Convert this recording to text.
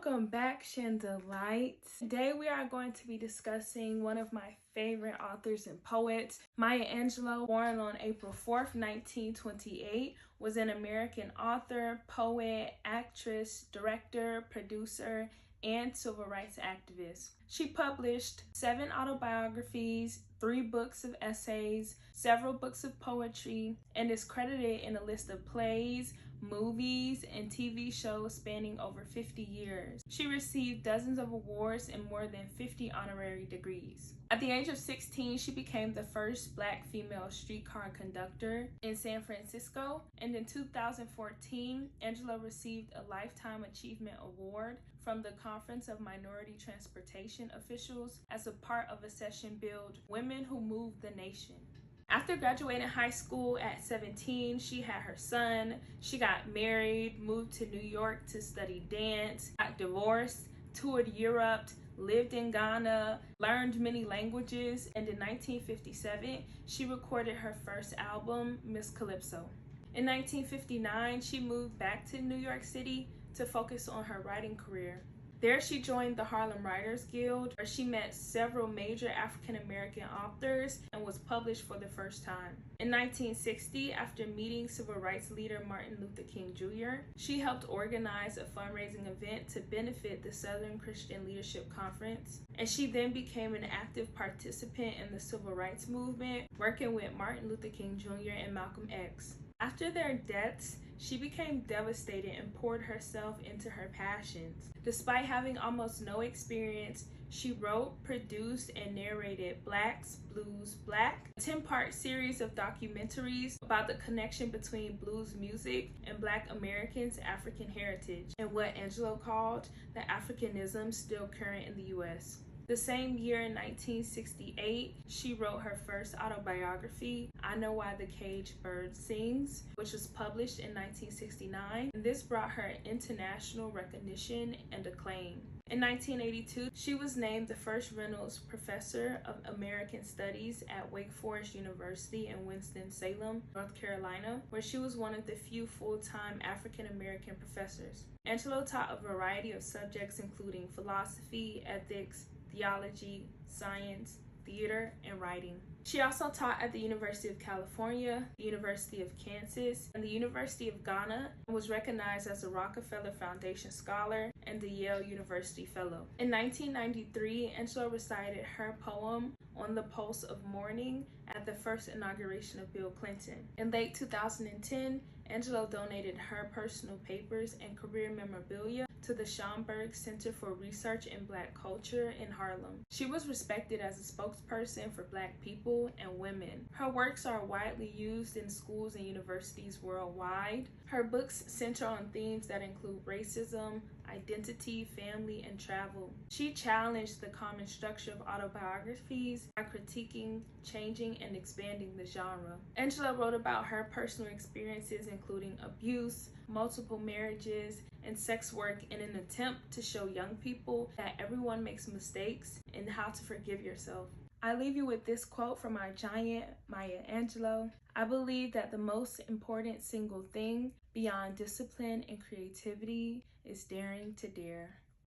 Welcome back, Chandelites. Today we are going to be discussing one of my favorite authors and poets. Maya Angelou, born on April 4th, 1928, was an American author, poet, actress, director, producer, and civil rights activist. She published 7 autobiographies, 3 books of essays, several books of poetry, and is credited in a list of plays, movies, and TV shows spanning over 50 years. She received dozens of awards and more than 50 honorary degrees. At the age of 16, she became the first Black female streetcar conductor in San Francisco, and in 2014, Angelou received a Lifetime Achievement Award from the Conference of Minority Transportation Officials as a part of a session billed Women Who Move the Nation. After graduating high school at 17, she had her son, she got married, moved to New York to study dance, got divorced, toured Europe, lived in Ghana, learned many languages, and in 1957, she recorded her first album, Miss Calypso. In 1959, she moved back to New York City to focus on her writing career. There she joined the Harlem Writers Guild, where she met several major African-American authors and was published for the first time. In 1960, after meeting civil rights leader Martin Luther King Jr., she helped organize a fundraising event to benefit the Southern Christian Leadership Conference, and she then became an active participant in the civil rights movement, working with Martin Luther King Jr. and Malcolm X. After their deaths, she became devastated and poured herself into her passions. Despite having almost no experience, she wrote, produced, and narrated Blacks, Blues, Black, a 10-part series of documentaries about the connection between blues music and Black Americans' African heritage, and what Angelou called the Africanism still current in the U.S. The same year, in 1968, she wrote her first autobiography, I Know Why the Caged Bird Sings, which was published in 1969, and this brought her international recognition and acclaim. In 1982, she was named the first Reynolds Professor of American Studies at Wake Forest University in Winston-Salem, North Carolina, where she was one of the few full-time African-American professors. Angelou taught a variety of subjects including philosophy, ethics, theology, science, theater, and writing. She also taught at the University of California, the University of Kansas, and the University of Ghana, and was recognized as a Rockefeller Foundation Scholar and the Yale University Fellow. In 1993, Angelou recited her poem, On the Pulse of Morning, at the first inauguration of Bill Clinton. In late 2010, Angelou donated her personal papers and career memorabilia to the Schomburg Center for Research in Black Culture in Harlem. She was respected as a spokesperson for Black people and women. Her works are widely used in schools and universities worldwide. Her books center on themes that include racism, identity, family, and travel. She challenged the common structure of autobiographies by critiquing, changing, and expanding the genre. Angelou wrote about her personal experiences including abuse, multiple marriages, and sex work in an attempt to show young people that everyone makes mistakes and how to forgive yourself. I leave you with this quote from our giant, Maya Angelou. I believe that the most important single thing beyond discipline and creativity is daring to dare.